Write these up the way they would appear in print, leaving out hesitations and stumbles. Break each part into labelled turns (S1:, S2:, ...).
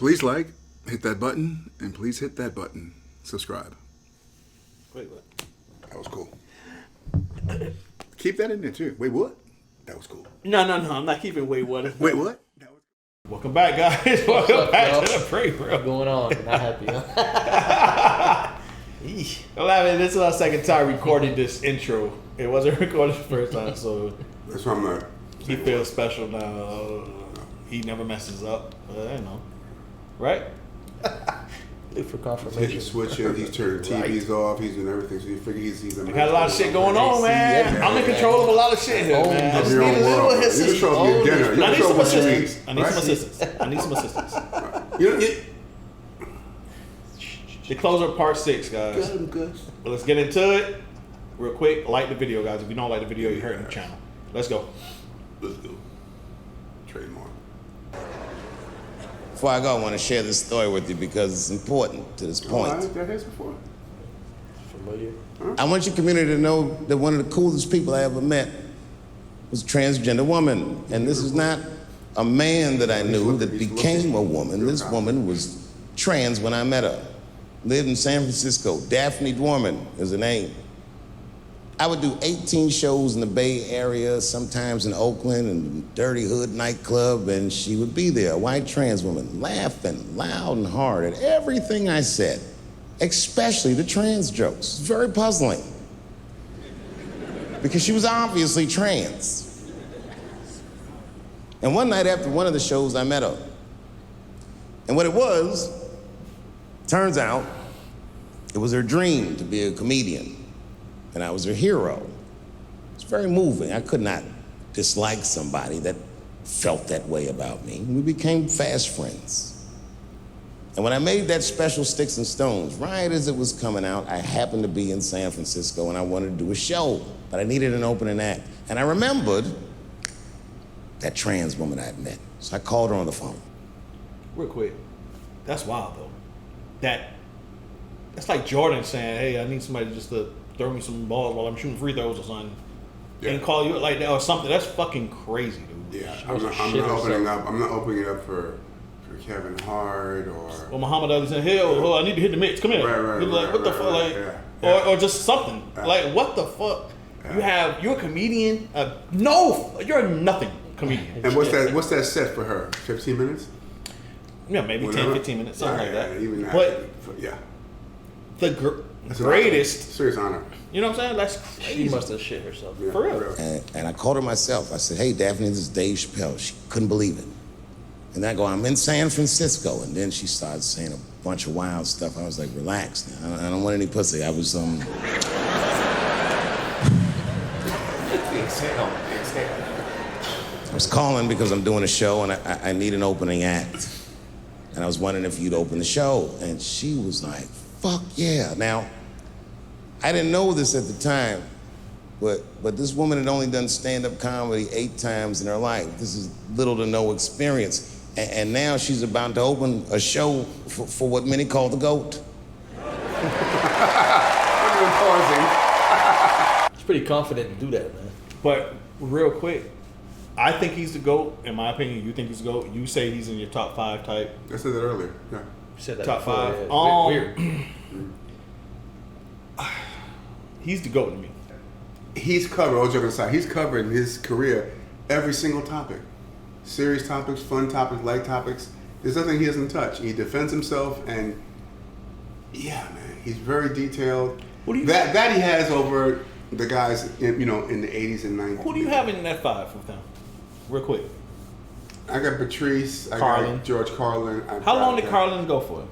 S1: Please like, hit that button, and please hit that button. Subscribe.
S2: Wait, what?
S1: That was cool. Keep that in there too. Wait, what? That was cool.
S2: No. I'm not keeping wait, what?
S1: Wait, what?
S2: Welcome back, guys. Welcome back to the break, bro.
S3: What's going on? Not happy, huh?
S2: Well, I mean, this is our second time recording this intro. It wasn't recorded the first time, so
S1: That's why I'm not.
S2: he feels special now. He never messes up. I know. Right?
S3: Look for
S1: He's hitting
S3: confirmation.
S1: switches, he's turning TVs off, he's doing everything, so you figure he's
S2: I got a lot of shit going on, man. I'm in control of a lot of shit here, man. I just
S1: Of your
S2: need a
S1: own
S2: little
S1: world. You
S2: assistance.
S1: control your dinner. You
S2: I need
S1: control
S2: some
S1: what you
S2: assistance.
S1: eat,
S2: I need
S1: right?
S2: some assistance. I need some assistance.
S1: You know,
S2: The closer part 6, guys.
S1: good.
S2: But let's get into it real quick. Like the video, guys. If you don't like the video, you're hurting the channel. Let's go.
S1: Let's go. Trademark.
S4: Before I go, I want to share this story with you because it's important to this point.
S1: Oh, that has before.
S3: Familiar?
S4: I want your community to know that one of the coolest people I ever met was a transgender woman. And this is not a man that I knew that became a woman. This woman was trans when I met her. Lived in San Francisco. Daphne is her name. I would do 18 shows in the Bay Area, sometimes in Oakland and Dirty Hood nightclub, and she would be there, a white trans woman, laughing loud and hard at everything I said, especially the trans jokes. It's very puzzling. Because she was obviously trans. And one night after one of the shows, I met her. And what it was, turns out, it was her dream to be a comedian. And I was her hero. It's very moving. I could not dislike somebody that felt that way about me. We became fast friends. And when I made that special Sticks and Stones, right as it was coming out, I happened to be in San Francisco and I wanted to do a show, but I needed an opening act. And I remembered that trans woman I had met. So I called her on the phone.
S2: Real quick. That's wild, though. That's like Jordan saying, hey, I need somebody just to throw me some balls while I'm shooting free throws or something.
S1: Yeah.
S2: And call you like that or something. That's fucking crazy, dude.
S1: Yeah, I'm not opening it up for Kevin Hart or.
S2: Or Muhammad Ali saying, hey, I need to hit the mix. Come here.
S1: Right,
S2: He's like, what the fuck? Like,
S1: yeah.
S2: Or just something. Like, what the fuck?
S1: Yeah.
S2: You're a comedian. No, you're a nothing comedian.
S1: And what's that set for her? 15 minutes?
S2: Yeah, maybe
S1: Whatever.
S2: 10, 15 minutes, something like that.
S1: Even that.
S2: But
S1: yeah.
S2: the
S1: That's an
S2: greatest.
S1: honor. Serious honor.
S2: You know what I'm saying? That's crazy.
S3: She must have shit herself.
S1: Yeah,
S2: For real.
S4: And I called her myself. I said, hey, Daphne, this is Dave Chappelle. She couldn't believe it. And I go, I'm in San Francisco. And then she started saying a bunch of wild stuff. I was like, relax now. I don't want any pussy. I was, I was calling because I'm doing a show and I need an opening act. And I was wondering if you'd open the show. And she was like, fuck yeah. Now, I didn't know this at the time, but this woman had only done stand-up comedy 8 times in her life. This is little to no experience. And now she's about to open a show for what many call the GOAT.
S3: She's pretty confident to do that, man.
S2: But real quick, I think he's the GOAT. In my opinion, you think he's the GOAT. You say he's in your top 5 type.
S1: I said that earlier. Yeah.
S3: You said that
S2: Top
S3: before,
S2: 5.
S3: yeah. Weird.
S2: He's the GOAT to me.
S1: He's covered, all joking aside, he's covered in his career every single topic. Serious topics, fun topics, light topics. There's nothing he doesn't touch. He defends himself and yeah, man, he's very detailed.
S2: Who do you
S1: that he has over the guys in the 80s and 90s.
S2: Who do you have in that 5 with them? Real quick.
S1: I got Patrice, I
S2: Carlin.
S1: got George Carlin.
S2: How long did Carlin go for?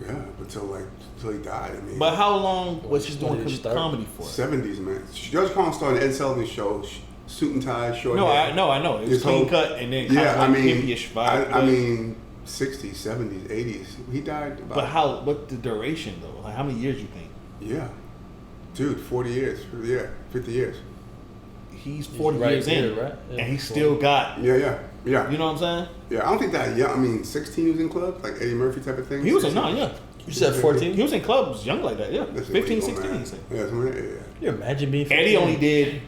S1: Yeah, until he died. I mean,
S2: But how long was he
S3: When
S2: doing
S3: did he start?
S2: comedy for?
S1: 70s, man. George Carlin started Ed Sullivan's show, suit and tie, short
S2: No,
S1: hair.
S2: I know. It was
S1: His
S2: clean
S1: whole-
S2: cut and then kind
S1: Yeah,
S2: of like hippie-ish vibe.
S1: I mean, 60s, 70s, 80s. He died about.
S2: But what the duration though? Like how many years you think?
S1: Yeah. Dude, 40 years. Yeah, 50 years.
S2: He's 40
S3: right
S2: years in,
S3: here, right? Yeah,
S2: and he still got.
S1: Yeah.
S2: You know what I'm saying?
S1: Yeah, I don't think that, I mean, 16 he was in clubs, like Eddie Murphy type of thing.
S2: He was a
S1: 16.
S2: yeah.
S3: You said 14?
S2: He was in clubs young like that, yeah.
S1: That's
S2: 15,
S1: illegal,
S2: 16.
S1: man.
S2: He said.
S1: Yeah, something like that,
S3: Can you imagine being 14?
S2: Eddie only did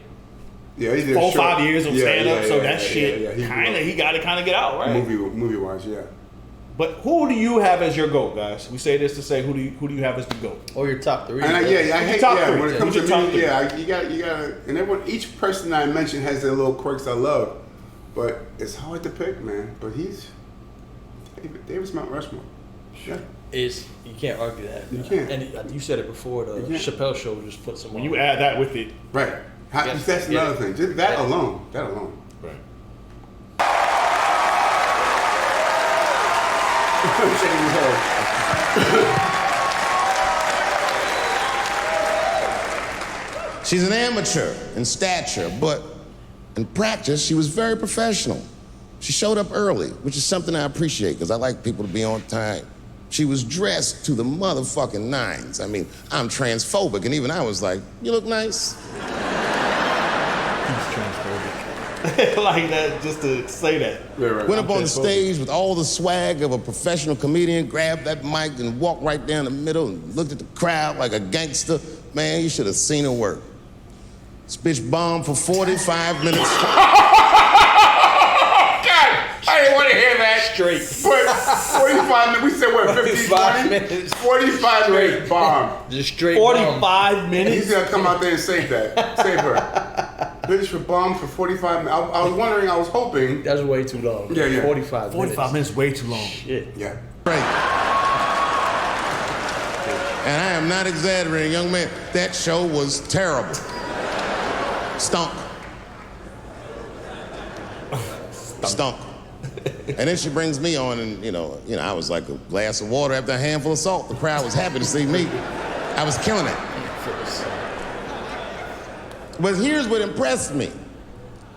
S1: yeah. He did
S2: 4 or
S1: short-
S2: 5 years of stand up, so that
S1: yeah,
S2: shit
S1: he
S2: kind of he got to kind of get out, right?
S1: Movie wise, yeah.
S2: But who do you have as your GOAT, guys? We say this to say who do you have as the GOAT?
S3: Or your top 3.
S1: And I hate
S2: Top three.
S1: when it comes to
S2: Who's your top
S1: me, you gotta, and everyone, each person I mentioned has their little quirks I love, but it's hard to pick, man. But David's Mount Rushmore. Yeah.
S3: You can't argue that.
S1: You can't.
S3: And you said it before, the Chappelle show just put some
S2: When
S3: on.
S2: you add that with it,
S1: Right.
S3: Yes,
S1: That's
S3: yeah.
S1: another thing. Just that alone.
S2: right?
S1: Shaking his head.
S4: She's an amateur in stature, but in practice, she was very professional. She showed up early, which is something I appreciate because I like people to be on time. She was dressed to the motherfucking nines. I mean, I'm transphobic, and even I was like, you look nice.
S2: Like that, just to say that.
S1: Right.
S4: Went up on the stage with all the swag of a professional comedian, grabbed that mic and walked right down the middle and looked at the crowd like a gangster. Man, you should have seen her work. This bitch bombed for 45 minutes.
S1: I didn't want to hear that.
S3: Straight.
S1: But 45 minutes, we said what, 15,
S3: 45
S1: 20?
S3: minutes.
S1: 45 minutes bomb.
S3: Just straight
S2: 45 minutes.
S1: He's gonna come out there and save that. Save her. Bitch for bomb for 45 minutes. I was wondering, I was hoping.
S3: That's way too long.
S1: Yeah.
S3: 45 minutes.
S2: 45 minutes, way too long.
S3: Shit.
S1: Yeah.
S4: Right. And I am not exaggerating, young man. That show was terrible. Stunk. Stunk. And then she brings me on, and you know, I was like a glass of water after a handful of salt. The crowd was happy to see me. I was killing it. But here's what impressed me.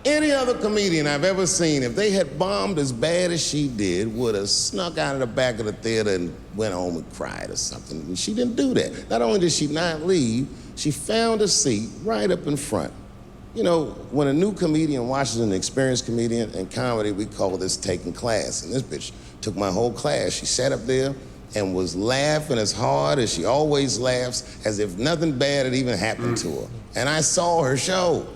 S4: Any other comedian I've ever seen, if they had bombed as bad as she did, would have snuck out of the back of the theater and went home and cried or something. And she didn't do that. Not only did she not leave, she found a seat right up in front. You know, when a new comedian watches an experienced comedian in comedy, we call this taking class. And this bitch took my whole class. She sat up there and was laughing as hard as she always laughs, as if nothing bad had even happened to her. And I saw her show.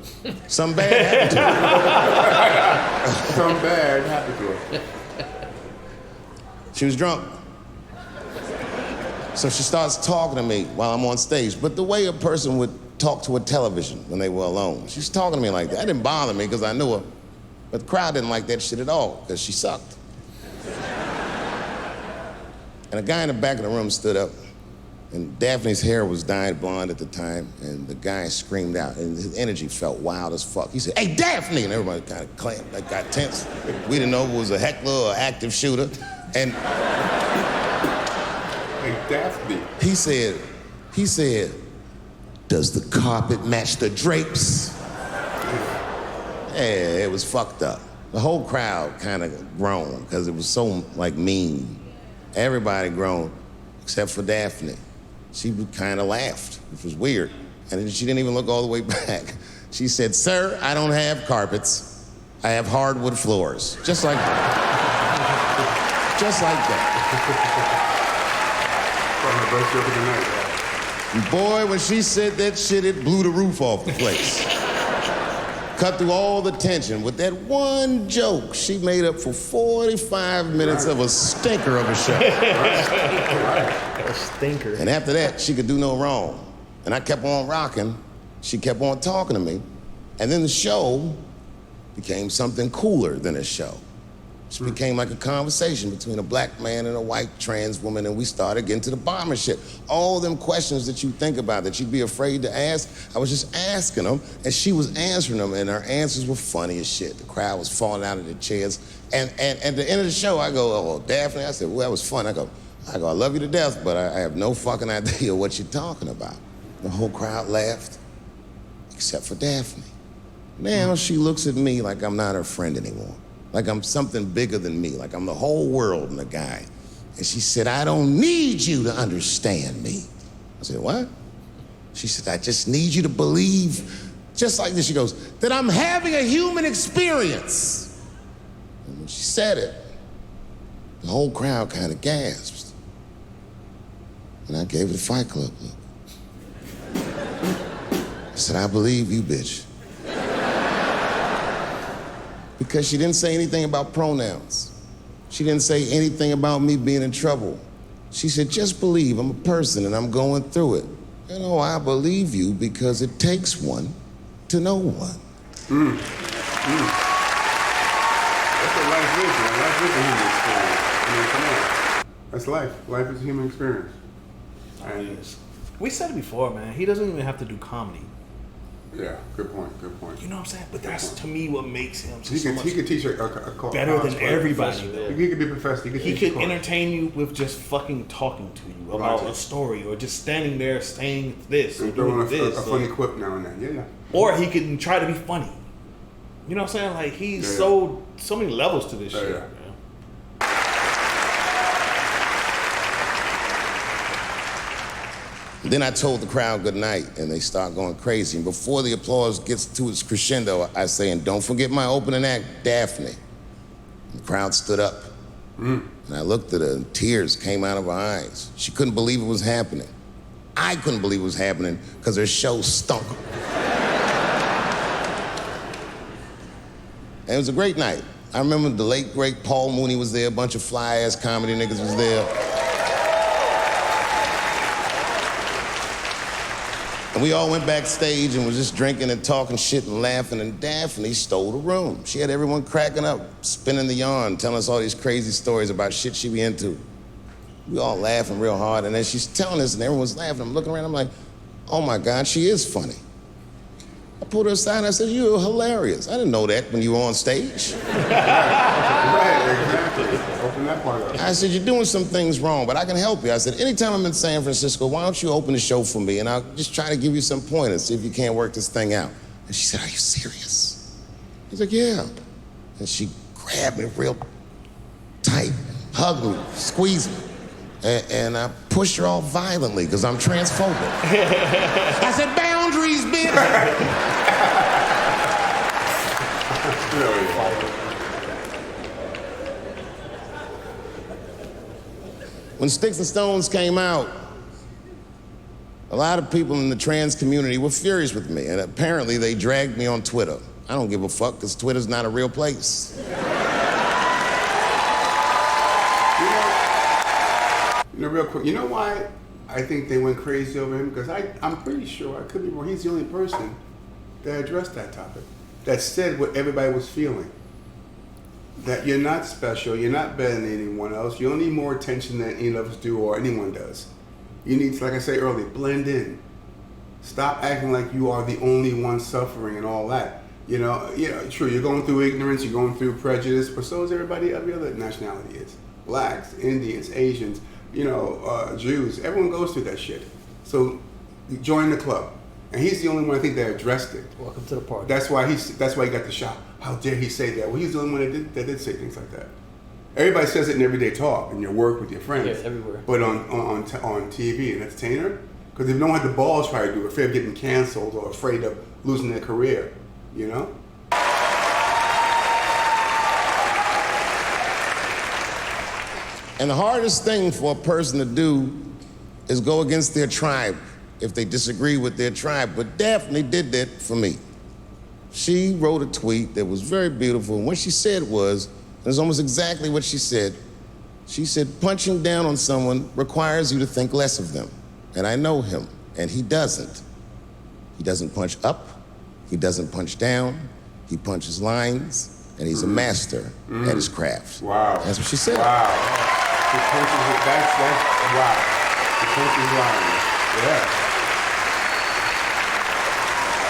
S4: Something bad happened to her.
S1: Something bad happened to her.
S4: She was drunk. So she starts talking to me while I'm on stage, but the way a person would talk to a television when they were alone. She's talking to me like that. That didn't bother me because I knew her, but the crowd didn't like that shit at all because she sucked. And a guy in the back of the room stood up, and Daphne's hair was dyed blonde at the time, and the guy screamed out, and his energy felt wild as fuck. He said, "Hey, Daphne!" And everybody kind of clamped, like got tense. We didn't know if it was a heckler or active shooter. And
S1: Hey, Daphne.
S4: he said, "Does the carpet match the drapes?" Yeah, it was fucked up. The whole crowd kind of groaned because it was so, like, mean. Everybody groaned, except for Daphne. She kind of laughed, which was weird. And then she didn't even look all the way back. She said, "Sir, I don't have carpets. I have hardwood floors." Just like that. Just like that.
S1: Probably her best joke of the night.
S4: And boy, when she said that shit, it blew the roof off the place. Cut through all the tension. With that one joke, she made up for 45 minutes of a stinker of a show.
S3: A stinker.
S4: And after that, she could do no wrong. And I kept on rocking. She kept on talking to me. And then the show became something cooler than a show. It became like a conversation between a black man and a white trans woman, and we started getting to the bomber shit. All them questions that you think about that you'd be afraid to ask, I was just asking them, and she was answering them, and her answers were funny as shit. The crowd was falling out of their chairs. And at the end of the show, I go, "Oh, Daphne," I said, "Well, that was fun." I go, "I love you to death, but I have no fucking idea what you're talking about." The whole crowd laughed, except for Daphne. Now she looks at me like I'm not her friend anymore. Like I'm something bigger than me, like I'm the whole world and a guy. And she said, "I don't need you to understand me." I said, "What?" She said, "I just need you to believe," just like this, she goes, "that I'm having a human experience." And when she said it, the whole crowd kind of gasped. And I gave it a Fight Club look. I said, "I believe you, bitch." Because she didn't say anything about pronouns. She didn't say anything about me being in trouble. She said, just believe I'm a person and I'm going through it. You know, I believe you because it takes one to know one.
S1: That's what life is, man. Life is a human experience. I mean, come on. That's life. Life is a human experience. And
S2: We said it before, man. He doesn't even have to do comedy.
S1: yeah, good point.
S2: You know what I'm saying? But that's to me what makes him so much
S1: He could teach a
S2: better than everybody.
S1: He could be a professor.
S2: He could entertain you with just fucking talking to you about a story, or just standing there saying this, or
S1: throwing
S2: doing this,
S1: a funny quip now and then. Yeah.
S2: or he can try to be funny. You know what I'm saying? Like he's so many levels to this shit.
S1: Yeah.
S4: Then I told the crowd good night, and they start going crazy. And before the applause gets to its crescendo, I say, and don't forget my opening act, Daphne. The crowd stood up. And I looked at her, and tears came out of her eyes. She couldn't believe it was happening. I couldn't believe it was happening because her show stunk. And it was a great night. I remember the late, great Paul Mooney was there, a bunch of fly-ass comedy niggas was there. And we all went backstage and was just drinking and talking shit and laughing, and Daphne stole the room. She had everyone cracking up, spinning the yarn, telling us all these crazy stories about shit she be into. We all laughing real hard, and then she's telling us, and everyone's laughing. I'm looking around, I'm like, oh my God, she is funny. I pulled her aside and I said, you're hilarious. I didn't know that when you were on stage.
S1: Right, exactly. Open that part up.
S4: I said, you're doing some things wrong, but I can help you. I said, anytime I'm in San Francisco, why don't you open the show for me, and I'll just try to give you some pointers, see if you can't work this thing out. And she said, are you serious? I was like, yeah. And she grabbed me real tight, hugged me, squeezed me. And I pushed her all violently because I'm transphobic. I said, boundaries, bitch! When Sticks and Stones came out, a lot of people in the trans community were furious with me, and apparently they dragged me on Twitter. I don't give a fuck, because Twitter's not a real place.
S1: You know, real quick, you know why I think they went crazy over him? Because I'm pretty sure, I could be wrong, he's the only person that addressed that topic, that said what everybody was feeling. That you're not special, you're not better than anyone else, you don't need more attention than any of us do or anyone does. You need to, like I said earlier, blend in. Stop acting like you are the only one suffering and all that. You know, true, you're going through ignorance, you're going through prejudice, but so is everybody, every other nationality is. Blacks, Indians, Asians, Jews, everyone goes through that shit. So join the club. And he's the only one I think that addressed it.
S3: Welcome to the party.
S1: That's why he got the shot. How dare he say that? Well, he's the only one that did say things like that. Everybody says it in everyday talk, in your work with your friends.
S3: Yeah, everywhere.
S1: But on TV, an entertainer, because they don't have the balls to try to do it, afraid of getting canceled or afraid of losing their career, you know?
S4: And the hardest thing for a person to do is go against their tribe if they disagree with their tribe. But Daphne did that for me. She wrote a tweet that was very beautiful, and what she said was, it was almost exactly what she said. She said, punching down on someone requires you to think less of them. And I know him, and he doesn't. He doesn't punch up, he doesn't punch down, he punches lines, and he's a master at his craft.
S1: Wow.
S4: That's what she said.
S1: Wow. He punches it, that's wow. He punches lines. Yeah.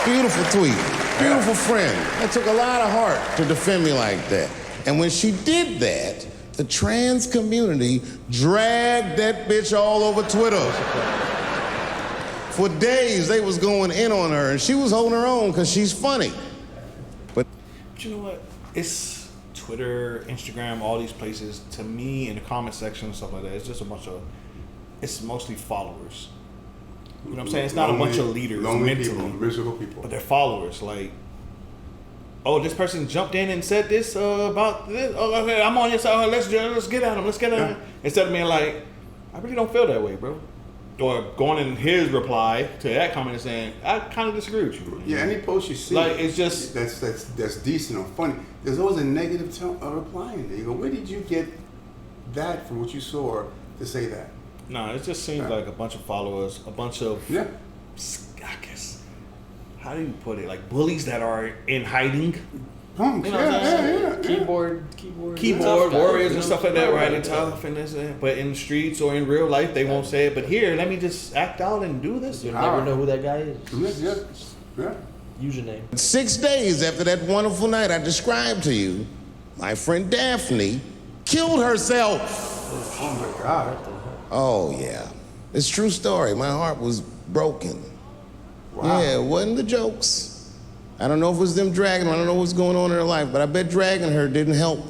S4: Beautiful tweet, beautiful friend. That took a lot of heart to defend me like that. And when she did that, the trans community dragged that bitch all over Twitter. For days, they was going in on her, and she was holding her own because she's funny. But
S2: you know what? It's Twitter, Instagram, all these places. To me, in the comment section and stuff like that, it's just it's mostly followers. You know what I'm saying? It's not a bunch of leaders
S1: lonely
S2: mentally,
S1: people, miserable people.
S2: but they're followers. Like, oh, this person jumped in and said this about this. Oh, okay, I'm on your side. Let's get at him. Let's get at him. Instead of being like, I really don't feel that way, bro. Or going in his reply to that comment and saying, I kind of disagree with you.
S1: Yeah, any post you see,
S2: like, it's just
S1: that's decent or funny. There's always a negative reply in there. You go, where did you get that from what you saw to say that?
S2: No, it just seems like a bunch of followers, a bunch of,
S1: Yeah.
S2: I guess, how do you put it? Like bullies that are in hiding.
S1: Punks,
S2: You know what I'm saying?
S1: yeah.
S3: Keyboard
S2: Keyboard warriors and
S3: you know?
S2: stuff like that, right? And tough and this, but in the streets or in real life, they won't say it. But here, let me just act out and do this.
S3: You'll never know who that guy is.
S1: Yeah.
S3: Username.
S4: 6 days after that wonderful night I described to you, my friend Daphne killed herself.
S1: Oh my God.
S4: Oh, yeah. It's a true story. My heart was broken.
S1: Wow.
S4: Yeah, it wasn't the jokes. I don't know if it was them dragging her. I don't know what's going on in her life, but I bet dragging her didn't help.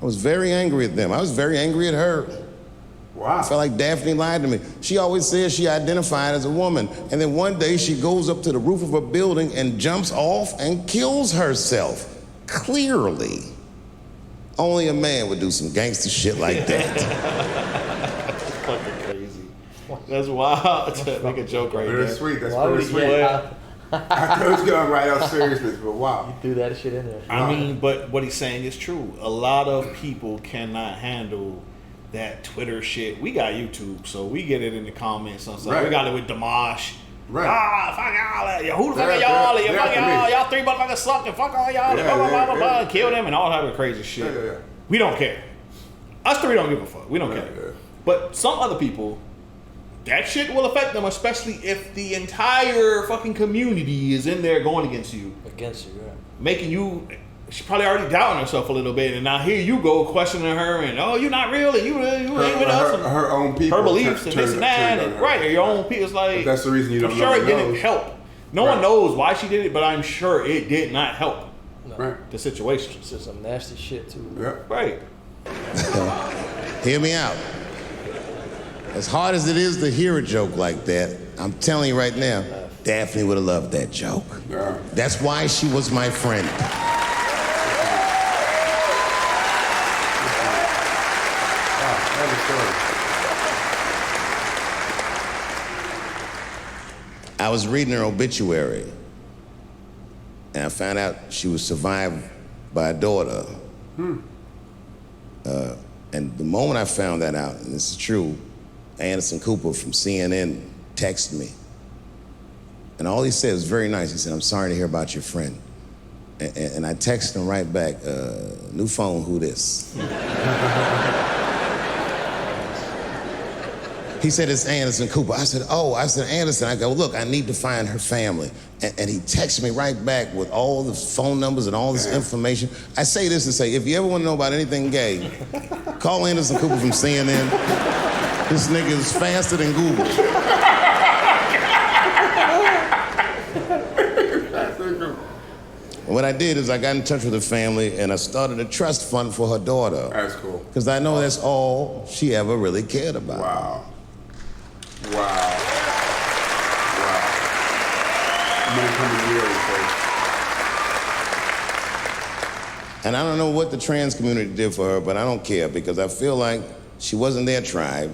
S4: I was very angry at them. I was very angry at her.
S1: Wow.
S4: I felt like Daphne lied to me. She always says she identified as a woman, and then one day she goes up to the roof of a building and jumps off and kills herself. Clearly, only a man would do some gangster shit like that.
S2: Fucking crazy. That's wild to make a joke right
S1: Very
S2: there.
S1: sweet. That's
S3: Why
S1: very
S3: would he-
S1: sweet.
S3: yeah,
S1: I thought it was going right out seriousness, but wow.
S3: threw that shit in there.
S2: I mean, but what he's saying is true. A lot of people cannot handle that Twitter shit. We got YouTube, so we get it in the comments and stuff.
S1: Right.
S2: We got it with Dimash.
S1: Right.
S2: Ah, fuck y'all. Who the fuck are
S1: Yeah,
S2: y'all?
S1: yeah,
S2: Fuck
S1: yeah,
S2: y'all.
S1: me.
S2: Y'all three motherfuckers suck and fuck all y'all.
S1: Yeah,
S2: Blah, blah, blah, blah, blah.
S1: yeah.
S2: Kill them and all type of crazy shit.
S1: Yeah.
S2: We don't care. Us three don't give a fuck. We don't
S1: Right,
S2: care.
S1: yeah.
S2: But some other people, that shit will affect them, especially if the entire fucking community is in there going against you.
S3: Against you, right?
S2: Making you, she's probably already doubting herself a little bit, and now here you go questioning her, and oh, you're not real, and you ain't with us, and
S1: Her own people.
S2: her beliefs, and this and that,
S1: turned on
S2: and
S1: her.
S2: right, or your own people. It's like,
S1: But that's the reason you don't
S2: I'm
S1: know
S2: sure
S1: who
S2: it didn't
S1: knows.
S2: help. No one knows why she did it, but I'm sure it did not help
S3: No.
S1: Right.
S2: the situation.
S3: It's just some nasty shit too.
S1: Yeah.
S2: Right.
S4: Hear me out. As hard as it is to hear a joke like that, I'm telling you right now, Daphne would have loved that joke.
S1: Yeah.
S4: That's why she was my friend. I was reading her obituary, and I found out she was survived by a daughter. And the moment I found that out, and this is true, Anderson Cooper from CNN texted me. And all he said was very nice. He said, "I'm sorry to hear about your friend." And I texted him right back, "New phone, who this?" He said, "It's Anderson Cooper." I said, "Oh," I said, "Anderson." I go, "Look, I need to find her family." And he texted me right back with all the phone numbers and all this information. I say this to say, if you ever want to know about anything gay, call Anderson Cooper from CNN. This nigga is faster than Google. And what I did is I got in touch with her family and I started a trust fund for her daughter.
S1: That's cool.
S4: Because I know that's all she ever really cared about.
S1: Wow. Many coming years, folks.
S4: And I don't know what the trans community did for her, but I don't care because I feel like she wasn't their tribe.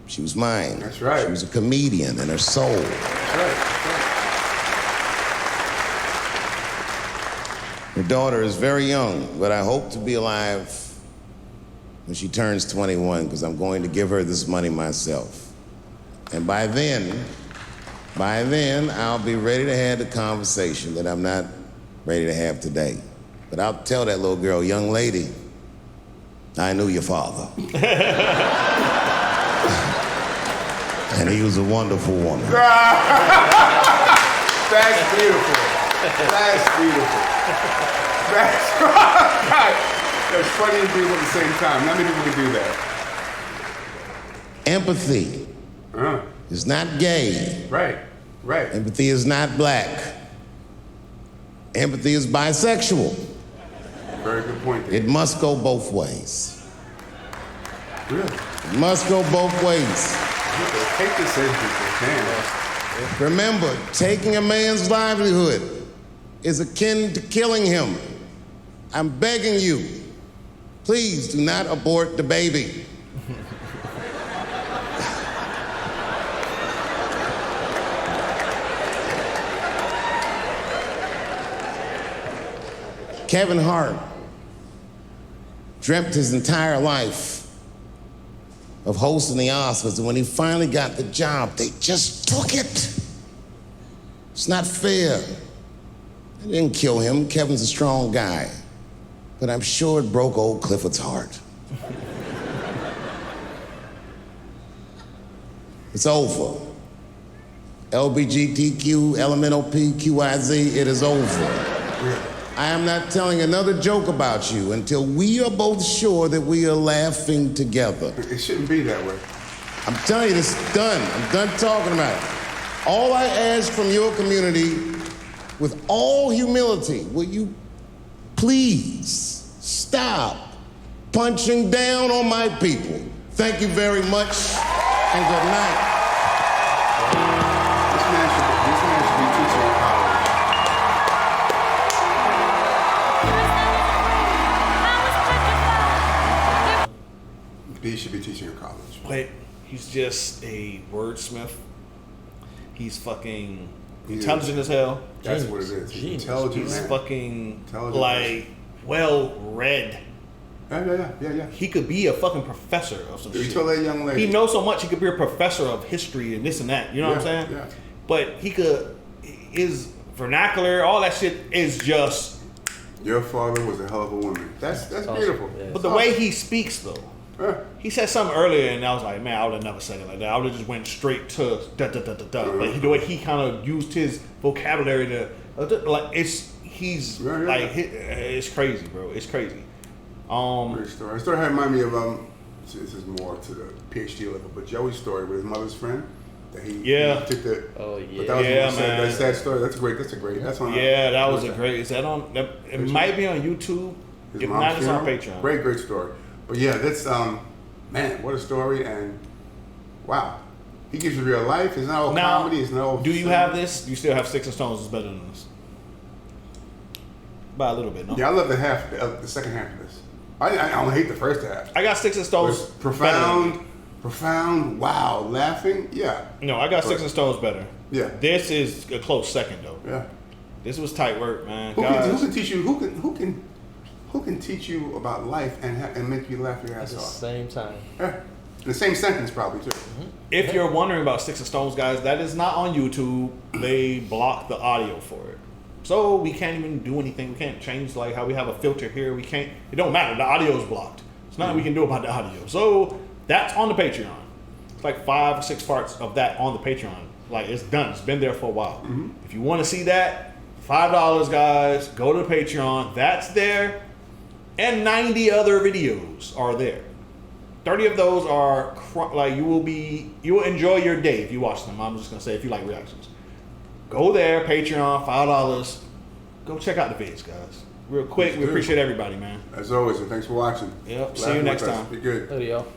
S4: She was mine.
S1: That's right.
S4: She was a comedian in her soul.
S1: That's right.
S4: Her daughter is very young, but I hope to be alive when she turns 21 because I'm going to give her this money myself. And by then, I'll be ready to have the conversation that I'm not ready to have today. But I'll tell that little girl, "Young lady, I knew your father." And he was a wonderful woman.
S1: That's beautiful. That's beautiful. That's right. That's funny and beautiful at the same time. Not many people can do that.
S4: Empathy is not gay.
S1: Right.
S4: Empathy is not black. Empathy is bisexual.
S1: Very good point there.
S4: It must go both ways.
S1: Really?
S4: It must go both ways.
S1: Take this in, people. Damn.
S4: Remember, taking a man's livelihood is akin to killing him. I'm begging you, please do not abort the baby. Kevin Hart dreamt his entire life of hosting the Oscars, and when he finally got the job, they just took it. It's not fair. They didn't kill him. Kevin's a strong guy. But I'm sure it broke old Clifford's heart. It's over. LBGTQ, LMNOP, QIZ, it is over. I am not telling another joke about you until we are both sure that we are laughing together.
S1: It shouldn't be that way.
S4: I'm telling you, this is done. I'm done talking about it. All I ask from your community, with all humility, will you please stop punching down on my people? Thank you very much, and good night.
S1: This man should be teaching in college. B should be teaching in college.
S2: But he's just a wordsmith. He's fucking intelligent as hell.
S1: That's what it is. He's
S3: Genius.
S1: intelligent,
S2: He's
S1: man.
S2: fucking
S1: Intelligent
S2: like well read.
S1: Yeah.
S2: He could be a fucking professor of some
S1: You
S2: shit.
S1: told that young lady.
S2: He knows so much. He could be a professor of history and this and that. You know what I'm saying?
S1: Yeah.
S2: But he could. His vernacular, all that shit is just.
S1: Your father was a hell of a woman. That's
S3: awesome.
S1: beautiful.
S3: Yeah.
S2: But the way he speaks though.
S1: Yeah.
S2: He said something earlier, and I was like, man, I would have never said it like that. I would have just went straight to da da da da da. But the way he kind of used his vocabulary to, like, he's like, it's crazy, bro. It's crazy.
S1: Great story. The story reminded me of this is more to the PhD level, but Joey's story with his mother's friend. That he took the.
S3: Oh, yeah.
S1: But that was
S2: Yeah,
S1: a sad,
S2: man.
S1: that sad story. That's great. That's on.
S2: Yeah, that was a great. Is that on? It might be on YouTube.
S1: His
S2: If
S1: mom's
S2: not, it's on
S1: funeral.
S2: Patreon.
S1: Great story. But yeah, that's man, what a story, and wow, he gives you real life. It's not all
S2: Now,
S1: comedy. It's not all.
S2: do you have this? You still have Sticks and Stones is better than this. By a little bit, no?
S1: Yeah, I love the second half of this. I don't hate the first half.
S2: I got Sticks and Stones
S1: It's
S2: better.
S1: profound. Wow, laughing. Yeah,
S2: No, I got Sticks and Stones better.
S1: yeah,
S2: This is a close second though.
S1: yeah.
S2: This was tight work, man.
S1: Who
S2: Guys,
S1: can teach you? Who can teach you about life and make you laugh your
S3: At
S1: ass
S3: the
S1: off?
S3: same time.
S1: Yeah. In the same sentence, probably too.
S2: if you're wondering about Sticks and Stones, guys, that is not on YouTube. They block the audio for it. So we can't even do anything. We can't change like how we have a filter here. We can't. It don't matter. The audio is blocked. There's nothing we can do about the audio. So that's on the Patreon. It's like 5 or 6 parts of that on the Patreon. Like it's done. It's been there for a while. If you want to see that, $5, guys. Go to the Patreon. That's there, and 90 other videos are there. 30 of those are like you will enjoy your day if you watch them. I'm just gonna say if you like reactions. Go there, Patreon, $5. Go check out the vids, guys. Real quick, we appreciate everybody, man.
S1: As always, and thanks for watching.
S2: Yep. See
S1: Laugh
S2: you
S1: with
S2: next
S1: us.
S2: time.
S1: Be good.
S3: Later, y'all.